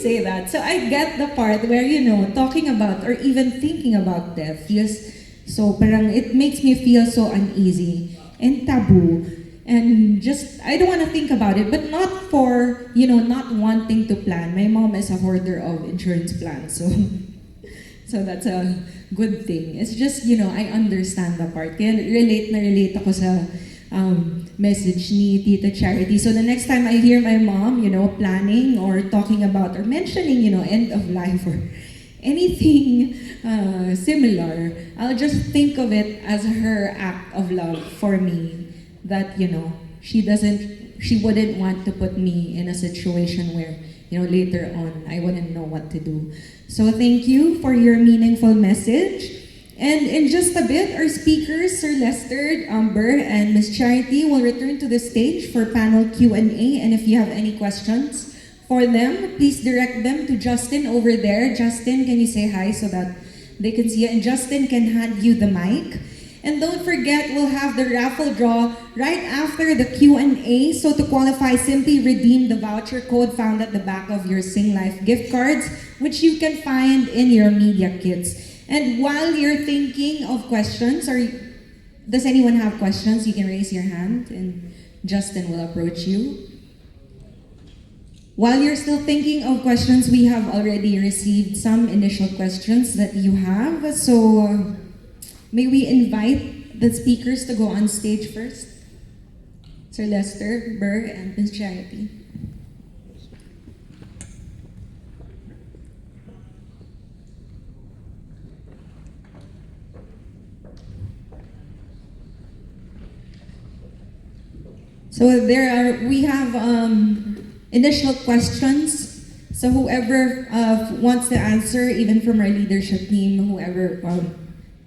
say that. So I get the part where, you know, talking about or even thinking about death feels so parang it makes me feel so uneasy and taboo. And just, I don't want to think about it, but not for, you know, not wanting to plan. My mom is a hoarder of insurance plans, so so that's a good thing. It's just, you know, I understand the part. Kaya relate na relate ako sa message ni Tita Charity. So the next time I hear my mom, you know, planning or talking about or mentioning, you know, end of life or anything similar, I'll just think of it as her act of love for me. That, you know, she wouldn't want to put me in a situation where, you know, later on I wouldn't know what to do. So thank you for your meaningful message. And in just a bit, our speakers, Sir Lester, Amber, and Ms. Charity will return to the stage for panel Q&A. And if you have any questions for them, please direct them to Justin over there. Justin, can you say hi so that they can see you? And Justin can hand you the mic. And don't forget, we'll have the raffle draw right after the Q&A. So to qualify, simply redeem the voucher code found at the back of your Singlife gift cards, which you can find in your media kits. And while you're thinking of questions, or does anyone have questions, you can raise your hand and Justin will approach you. While you're still thinking of questions, we have already received some initial questions that you have. So may we invite the speakers to go on stage first? Sir Lester, Burr, and Ms. Charity. So we have initial questions. So whoever wants to answer, even from our leadership team, whoever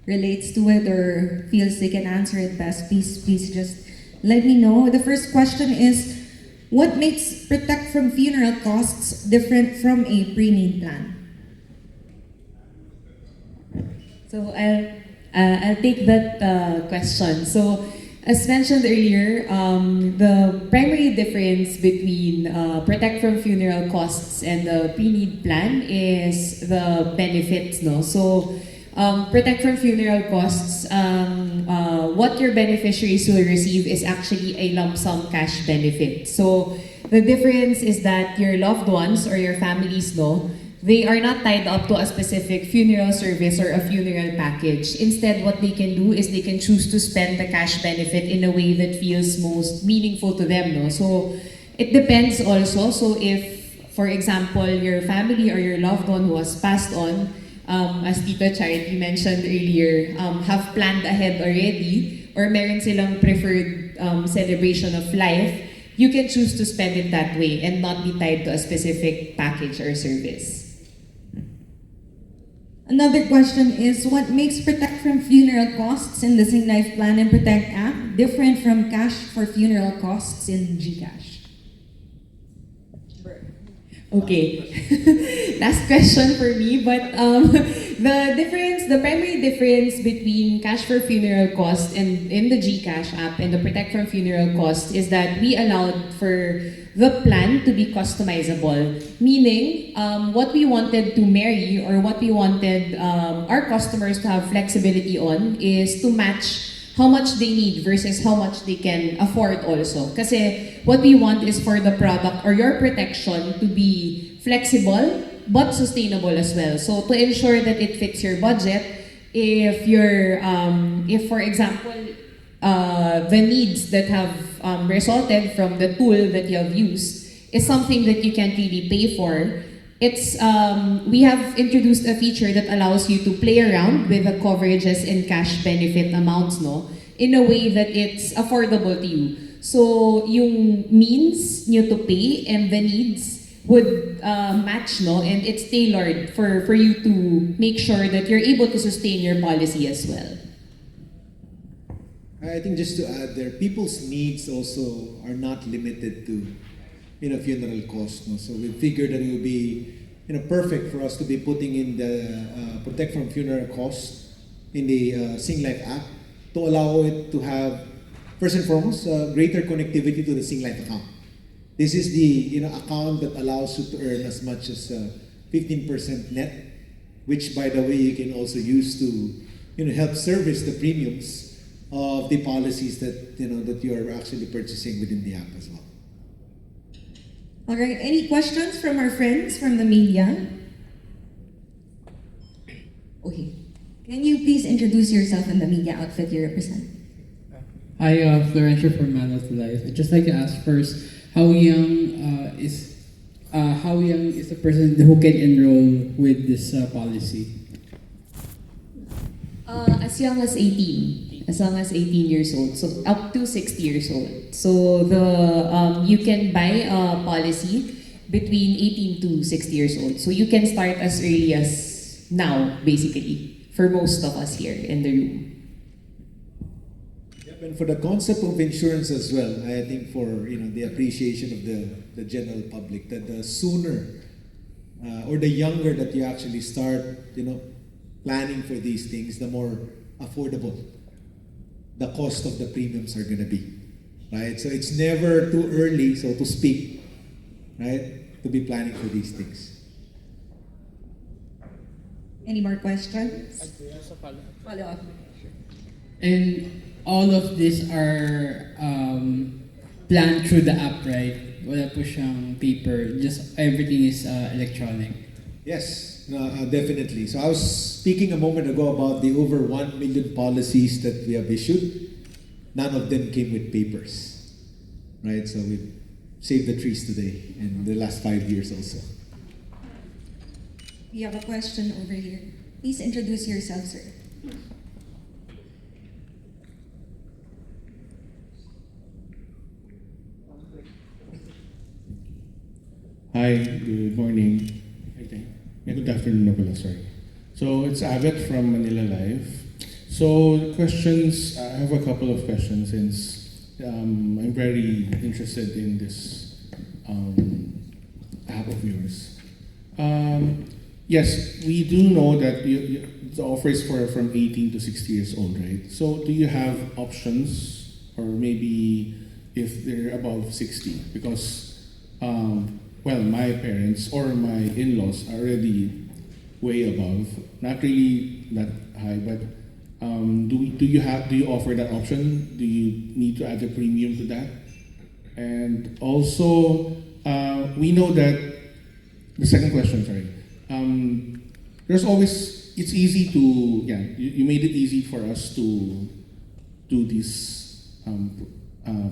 relates to it or feels they can answer it best, please just let me know. The first question is, what makes Protect from Funeral Costs different from a pre-need plan? So I'll take that question. So as mentioned earlier, the primary difference between Protect from Funeral Costs and the pre-need plan is the benefits, no? So Protect from Funeral Costs, what your beneficiaries will receive is actually a lump sum cash benefit. So the difference is that your loved ones or your families, no, they are not tied up to a specific funeral service or a funeral package. Instead, what they can do is they can choose to spend the cash benefit in a way that feels most meaningful to them, no? So it depends also. So if, for example, your family or your loved one who has passed on, as Tita Charity mentioned earlier, have planned ahead already, or meron silang preferred celebration of life, you can choose to spend it that way and not be tied to a specific package or service. Another question is, what makes Protect from Funeral Costs in the Singlife Plan and Protect app different from Cash for Funeral Costs in GCash? Okay, last question for me, but the primary difference between Cash for Funeral Cost and in the GCash app and the Protect from Funeral Cost is that we allowed for the plan to be customizable, meaning what we wanted to marry or what we wanted our customers to have flexibility on is to match how much they need versus how much they can afford also. Kasi what we want is for the product or your protection to be flexible but sustainable as well. So to ensure that it fits your budget, if for example, the needs that have resulted from the tool that you have used is something that you can't really pay for, we have introduced a feature that allows you to play around with the coverages and cash benefit amounts, no, in a way that it's affordable to you. So yung means nyo to pay and the needs would match, no, and it's tailored for you to make sure that you're able to sustain your policy as well. I think just to add there, people's needs also are not limited to funeral costs. No? So we figured that it would be perfect for us to be putting in the Protect from Funeral Costs in the Singlife app to allow it to have, first and foremost, greater connectivity to the Singlife account. This is the account that allows you to earn as much as 15% net, which by the way you can also use to help service the premiums of the policies that that you are actually purchasing within the app as well. All right, any questions from our friends from the media? Okay. Can you please introduce yourself and the media outfit you represent? Hi, Florencio from Manus Life. I'd just like to ask first, how young is a person who can enroll with this policy? As young as 18. As young as 18 years old. So up to 60 years old. So you can buy a policy between 18 to 60 years old. So you can start as early as now, basically, for most of us here in the room. And for the concept of insurance as well, I think for the appreciation of the general public, that the sooner or the younger that you actually start planning for these things, the more affordable the cost of the premiums are going to be, right? So it's never too early, so to speak, right, to be planning for these things. Any more questions? Follow up. And all of these are planned through the app, right? Wala po siyang paper, just everything is electronic. Yes, no, definitely. So I was speaking a moment ago about the over 1 million policies that we have issued. None of them came with papers, right? So we saved the trees today and the last 5 years also. We have a question over here. Please introduce yourself, sir. Hi, good morning. Okay. Good afternoon na pala, sorry. So it's Abbott from Manila Live. So questions, I have a couple of questions since I'm very interested in this app of yours. Yes, we do know that the offer is from 18 to 60 years old, right? So do you have options, or maybe if they're above 60? Because well, my parents or my in-laws are already way above, not really that high, but do you offer that option? Do you need to add a premium to that? And also, we know that the second question, sorry. There's always, it's easy to, you made it easy for us to do this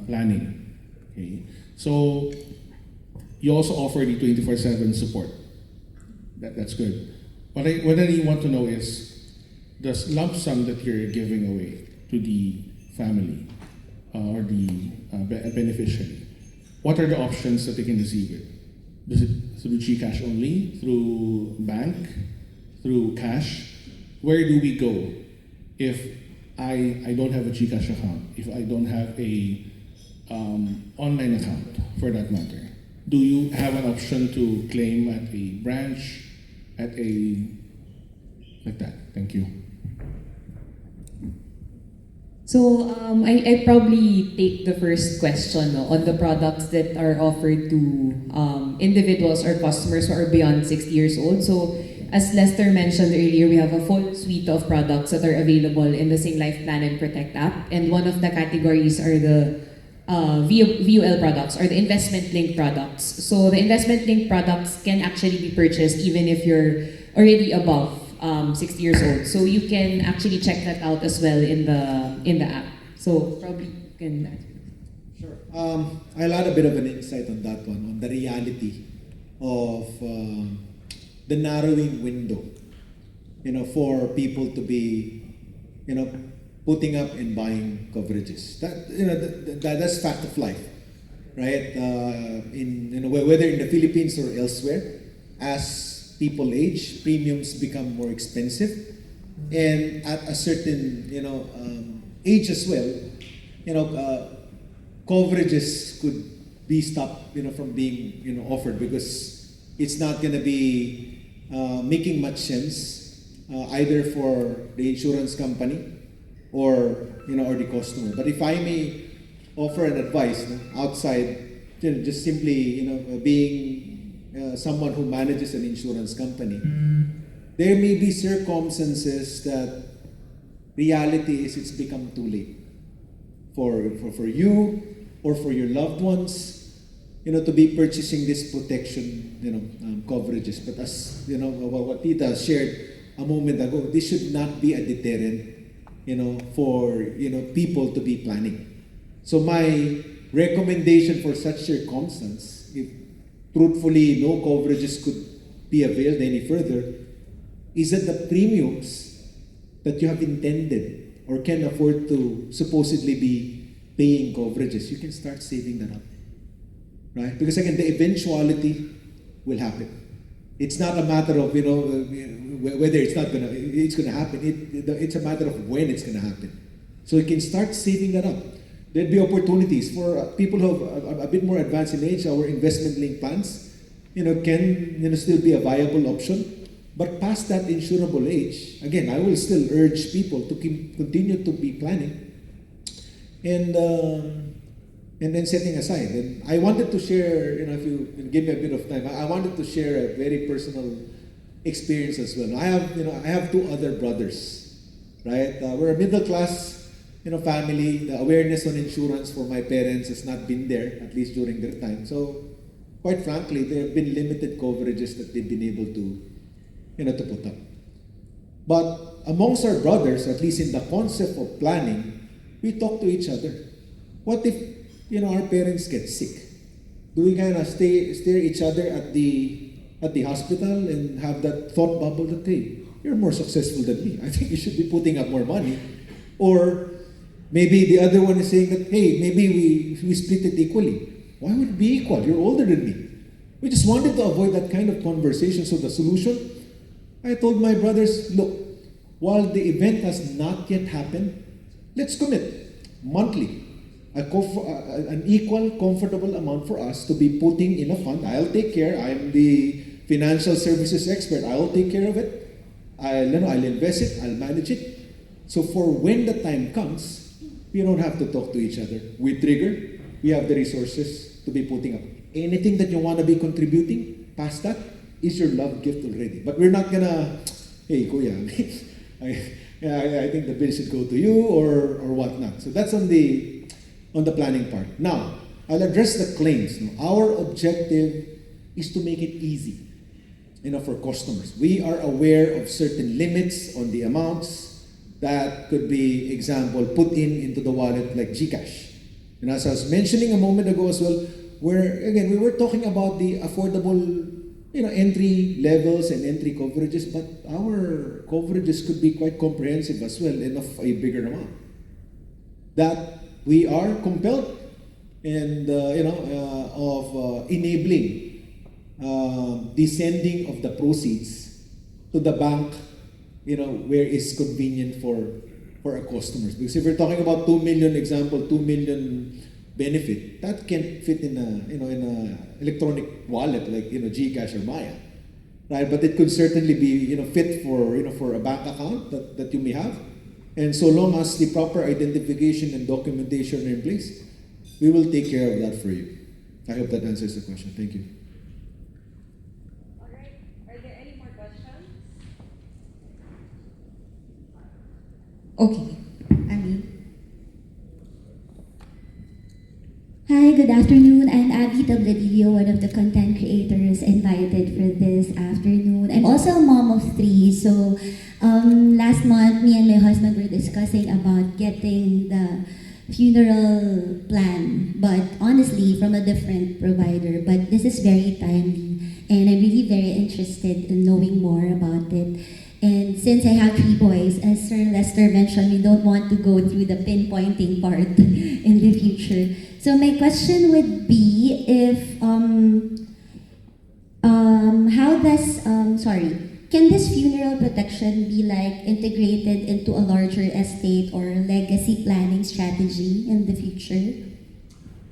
planning. Okay, so you also offer the 24/7 support. That's good. What I really want to know is the lump sum that you're giving away to the family or the beneficiary. What are the options that they can receive it? Is it through GCash only, through bank, through cash? Where do we go if I don't have a GCash account, if I don't have a online account for that matter? Do you have an option to claim at a branch, like that? Thank you. So I probably take the first question on the products that are offered to individuals or customers who are beyond 60 years old. So as Lester mentioned earlier, we have a full suite of products that are available in the Singlife Plan and Protect app. And one of the categories are the VUL products or the investment-linked products. So the investment-linked products can actually be purchased even if you're already above 60 years old. So you can actually check that out as well in the app. So probably you can. Sure. I'll add a bit of an insight on that one, on the reality of the narrowing window, for people to be, putting up and buying coverages. That's fact of life, right? Whether in the Philippines or elsewhere, as people age, premiums become more expensive, and at a certain age as well, coverages could be stopped, from being offered because it's not going to be making much sense either for the insurance company or the customer. But if I may offer an advice outside just simply being someone who manages an insurance company, there may be circumstances that reality is it's become too late for you or for your loved ones, to be purchasing this protection, coverages. But as what Tita shared a moment ago, this should not be a deterrent, for people to be planning. So my recommendation for such circumstance, if truthfully no coverages could be availed any further, is that the premiums that you have intended or can afford to supposedly be paying coverages, you can start saving that up. Right? Because again, the eventuality will happen. It's not a matter of whether it's gonna happen. It's a matter of when it's gonna happen. So you can start saving that up. There'd be opportunities for people who have a bit more advanced in age. Our investment-linked plans, can still be a viable option. But past that insurable age, again, I will still urge people to continue to be planning, and then setting aside. And I wanted to share, if you give me a bit of time, I wanted to share a very personal experience as well. I have two other brothers, right? We're a middle class, family. The awareness on insurance for my parents has not been there, at least during their time. So, quite frankly, there have been limited coverages that they've been able to put up. But amongst our brothers, at least in the concept of planning, we talk to each other. What if, our parents get sick? Do we kind of stare each other at the hospital and have that thought bubble that, hey, you're more successful than me. I think you should be putting up more money. Or maybe the other one is saying that, hey, maybe we split it equally. Why would it be equal? You're older than me. We just wanted to avoid that kind of conversation. So the solution, I told my brothers, look, while the event has not yet happened, let's commit monthly an equal, comfortable amount for us to be putting in a fund. I'll take care. I'm the financial services expert. I'll take care of it. I'll invest it. I'll manage it. So for when the time comes, we don't have to talk to each other. We trigger. We have the resources to be putting up. Anything that you want to be contributing past that is your love gift already. But we're not gonna, hey, Kuya, I think the bill should go to you or whatnot. So that's on the planning part. Now, I'll address the claims. Our objective is to make it easy, for customers. We are aware of certain limits on the amounts that could be, example, put into the wallet like GCash. And as I was mentioning a moment ago as well, we were talking about the affordable entry levels and entry coverages, but our coverages could be quite comprehensive as well and of a bigger amount. That we are compelled and of enabling the sending of the proceeds to the bank, where it's convenient for our customers. Because if we're talking about 2 million, example, 2 million benefit, that can fit in a electronic wallet like GCash or Maya, right? But it could certainly be fit for a bank account that you may have, and so long as the proper identification and documentation are in place, we will take care of that for you. I hope that answers the question. Thank you. All right. Are there any more questions? Okay, Abby. Hi, good afternoon. I'm Abby Tabladillo, one of the content creators invited for this afternoon. I'm also a mom of 3, so last month, me and my husband were discussing about getting the funeral plan, but honestly, from a different provider. But this is very timely, and I'm really very interested in knowing more about it. And since I have 3 boys, as Sir Lester mentioned, we don't want to go through the pinpointing part in the future. So my question would be if, can this funeral protection be like integrated into a larger estate or legacy planning strategy in the future?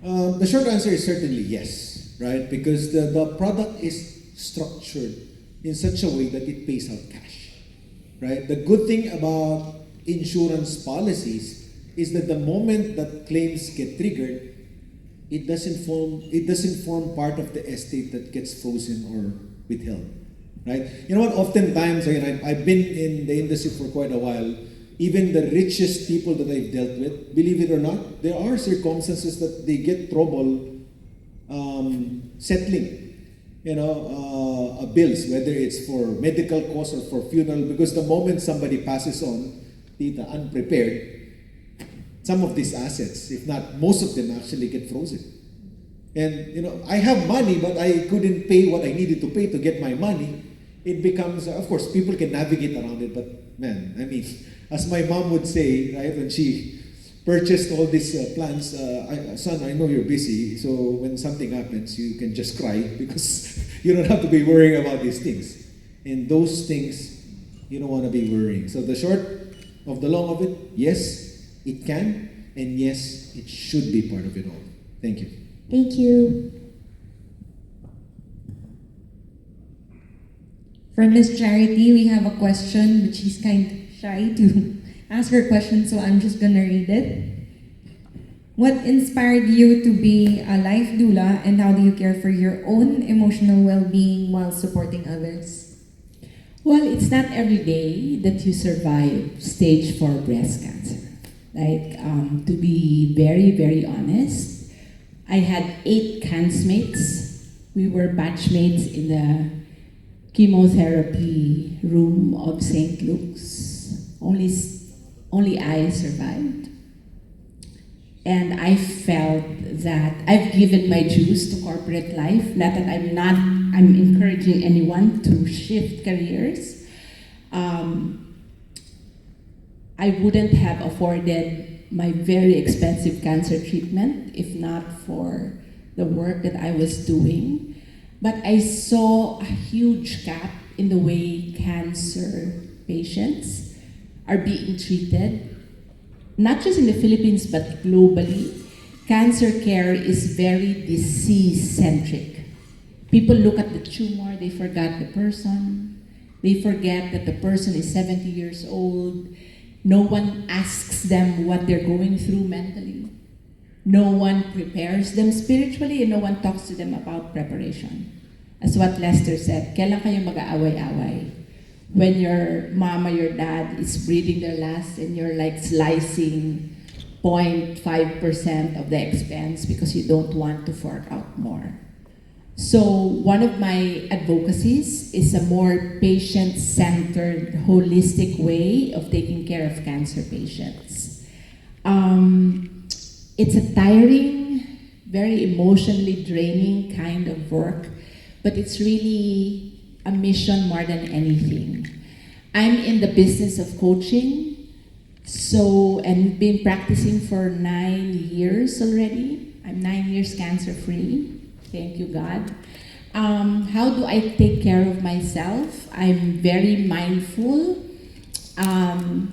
The short answer is certainly yes, right? Because the product is structured in such a way that it pays out cash, right? The good thing about insurance policies is that the moment that claims get triggered, it doesn't form part of the estate that gets frozen or withheld, right? You know what? Oftentimes, again, I've been in the industry for quite a while. Even the richest people that I've dealt with, believe it or not, there are circumstances that they get trouble settling, bills, whether it's for medical costs or for funeral, because the moment somebody passes on, tita, unprepared, some of these assets, if not most of them, actually get frozen. And I have money, but I couldn't pay what I needed to pay to get my money. It becomes, of course, people can navigate around it, but man, I mean, as my mom would say, right, when she purchased all these plans, son, I know you're busy, so when something happens, you can just cry because you don't have to be worrying about these things. And those things, you don't want to be worrying. So the short of the long of it, yes, it can, and yes, it should be part of it all. Thank you. Thank you. From Miss Charity, we have a question, which she's kind of shy to ask her question, so I'm just gonna read it. What inspired you to be a life doula, and how do you care for your own emotional well-being while supporting others? Well, it's not every day that you survive stage 4 breast cancer. To be very, very honest, I had 8 cansmates. We were batchmates in the chemotherapy room of St. Luke's. Only I survived. And I felt that I've given my dues to corporate life. Not that I'm encouraging anyone to shift careers. I wouldn't have afforded my very expensive cancer treatment if not for the work that I was doing. But I saw a huge gap in the way cancer patients are being treated, not just in the Philippines, but globally. Cancer care is very disease-centric. People look at the tumor, they forgot the person. They forget that the person is 70 years old. No one asks them what they're going through mentally. No one prepares them spiritually, and no one talks to them about preparation. As what Lester said, kailan kayo mag-aaway-away? When your mama, your dad is breathing their last and you're like slicing 0.5% of the expense because you don't want to fork out more. So one of my advocacies is a more patient-centered, holistic way of taking care of cancer patients. It's a tiring, very emotionally draining kind of work, but it's really a mission more than anything. I'm in the business of coaching, and been practicing for 9 years already. I'm 9 years cancer-free. Thank you, God. How do I take care of myself? I'm very mindful. I'm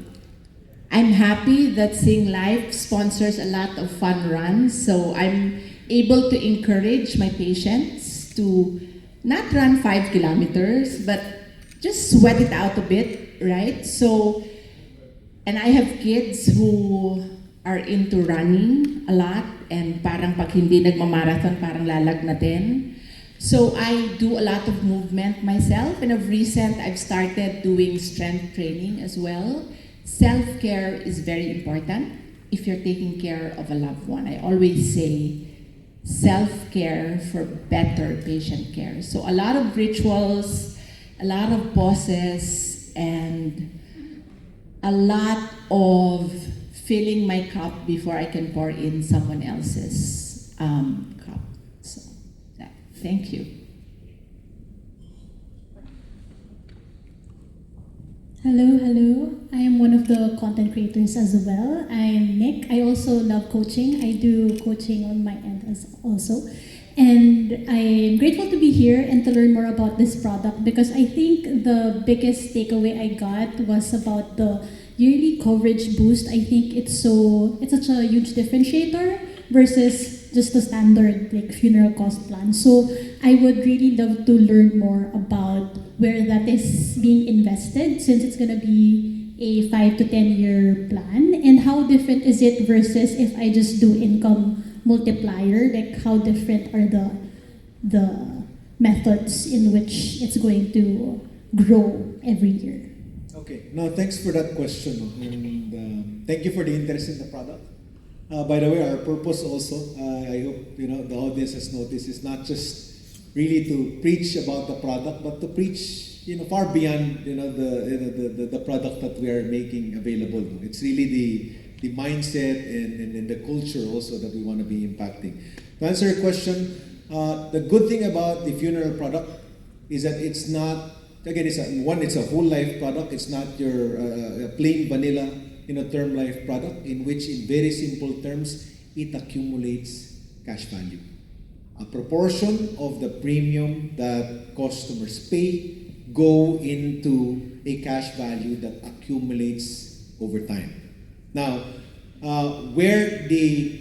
happy that Singlife sponsors a lot of fun runs, so I'm able to encourage my patients to not run 5 kilometers, but just sweat it out a bit, right? So, and I have kids who are into running a lot, and parang pag hindi nagmamarathon, parang lalagnatin. So I do a lot of movement myself, and of recent, I've started doing strength training as well. Self-care is very important if you're taking care of a loved one. I always say self-care for better patient care. So a lot of rituals, a lot of pauses, and a lot of filling my cup before I can pour in someone else's cup. So, thank you. Hello. I am one of the content creators as well. I'm Nick. I also love coaching. I do coaching on my end also. And I'm grateful to be here and to learn more about this product because I think the biggest takeaway I got was about the yearly coverage boost. I think it's such a huge differentiator versus just the standard like funeral cost plan. So I would really love to learn more about where that is being invested since it's gonna be a 5 to 10 year plan, and how different is it versus if I just do income multiplier? Like how different are the methods in which it's going to grow every year? Okay, no, thanks for that question, no? And thank you for the interest in the product. By the way, our purpose also, I hope the audience has noticed, is not just really to preach about the product, but to preach far beyond the product that we are making available. It's really the mindset and the culture also that we want to be impacting. To answer your question, the good thing about the funeral product is that it's not, again, it's a whole life product. It's not your plain vanilla term life product, in which, in very simple terms, it accumulates cash value. A proportion of the premium that customers pay go into a cash value that accumulates over time. Now, where the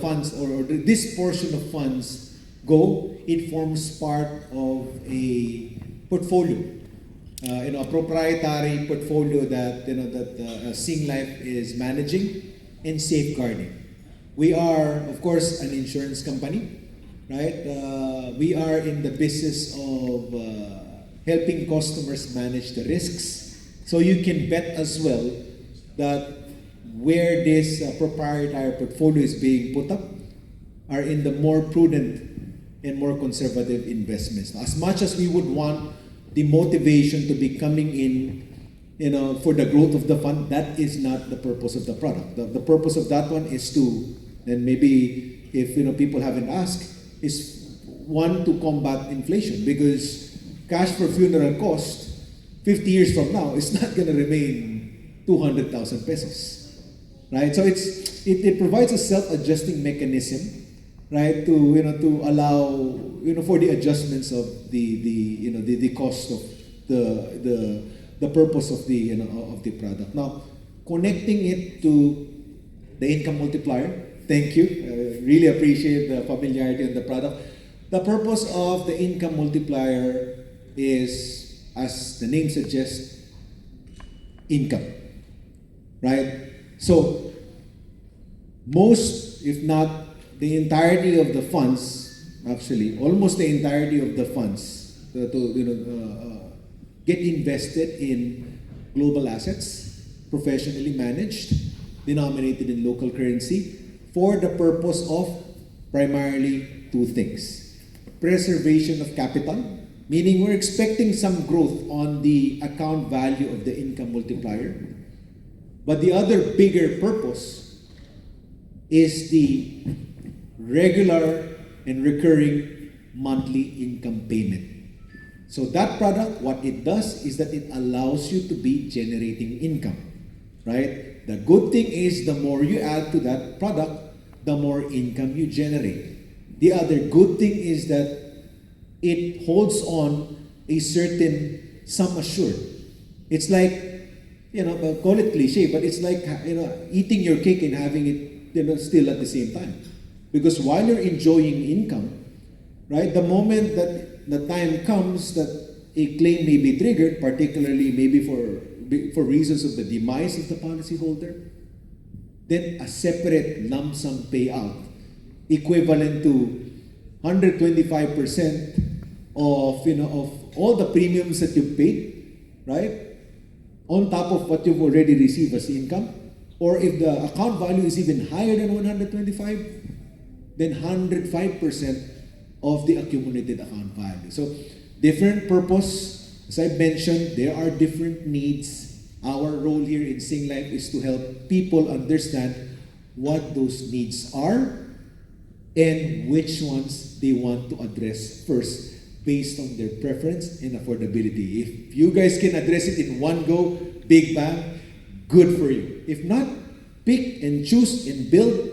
funds or this portion of funds go, it forms part of a portfolio, a proprietary portfolio that Singlife is managing and safeguarding. We are, of course, an insurance company, right? We are in the business of helping customers manage the risks. So you can bet as well that where this proprietary portfolio is being put up are in the more prudent and more conservative investments. As much as we would want the motivation to be coming in, for the growth of the fund, that is not the purpose of the product. The purpose of that one is to, and maybe if people haven't asked, is one, to combat inflation, because cash for funeral cost 50 years from now is not going to remain 200,000 pesos, right? So it provides a self-adjusting mechanism, right, to allow for the adjustments of the cost of the purpose of the product. Now, connecting it to the income multiplier. Thank you. Really appreciate the familiarity of the product. The purpose of the income multiplier is, as the name suggests, income, right? So most, if not the entirety of the funds, actually almost the entirety of the funds get invested in global assets, professionally managed, denominated in local currency, for the purpose of primarily two things. Preservation of capital, meaning we're expecting some growth on the account value of the income multiplier. But the other bigger purpose is the regular and recurring monthly income payment. So that product, what it does is that it allows you to be generating income, right? The good thing is the more you add to that product, the more income you generate. The other good thing is that it holds on a certain sum assured. It's like, call it cliche, but it's like, eating your cake and having it, still at the same time. Because while you're enjoying income, right, the moment that the time comes that a claim may be triggered, particularly maybe for reasons of the demise of the policyholder, then a separate lump sum payout equivalent to 125% of all the premiums that you paid, right, on top of what you've already received as income. Or if the account value is even higher than 125, then 105% of the accumulated account value. So different purpose. As I mentioned, there are different needs. Our role here in Singlife is to help people understand what those needs are and which ones they want to address first based on their preference and affordability. If you guys can address it in one go, big bang, good for you. If not, pick and choose and build.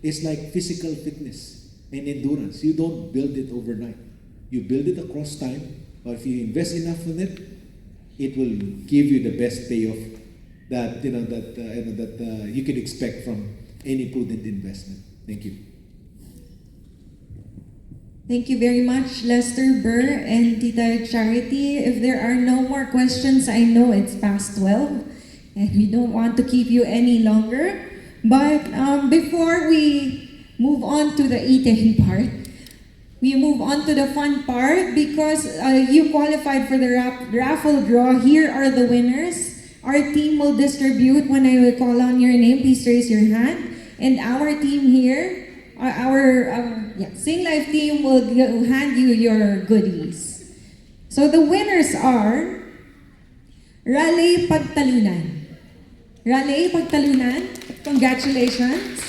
It's like physical fitness and endurance. You don't build it overnight. You build it across time. But if you invest enough in it, it will give you the best payoff that you can expect from any prudent investment. Thank you. Thank you very much, Lester Burr and Tita Charity. If there are no more questions, I know it's past 12 and we don't want to keep you any longer. But before we move on to the eating part, we move on to the fun part because you qualified for the raffle draw. Here are the winners. Our team will distribute when I will call on your name. Please raise your hand. And our team here, our Singlife team will hand you your goodies. So the winners are Raleigh Pagtalunan. Raleigh Pagtalunan, congratulations.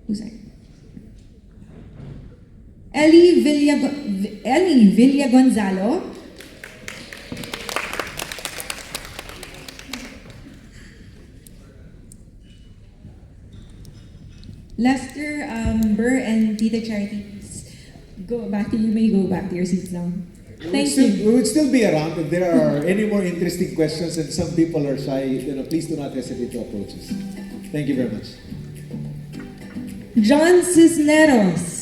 Who's that? Ellie Villa Gonzalo. Lester Burr and Tita Charity, please go back to you. May go back to your seats now. Thank you. We would still be around if there are any more interesting questions and some people are shy. Please do not hesitate to approach us. Thank you very much. John Cisneros.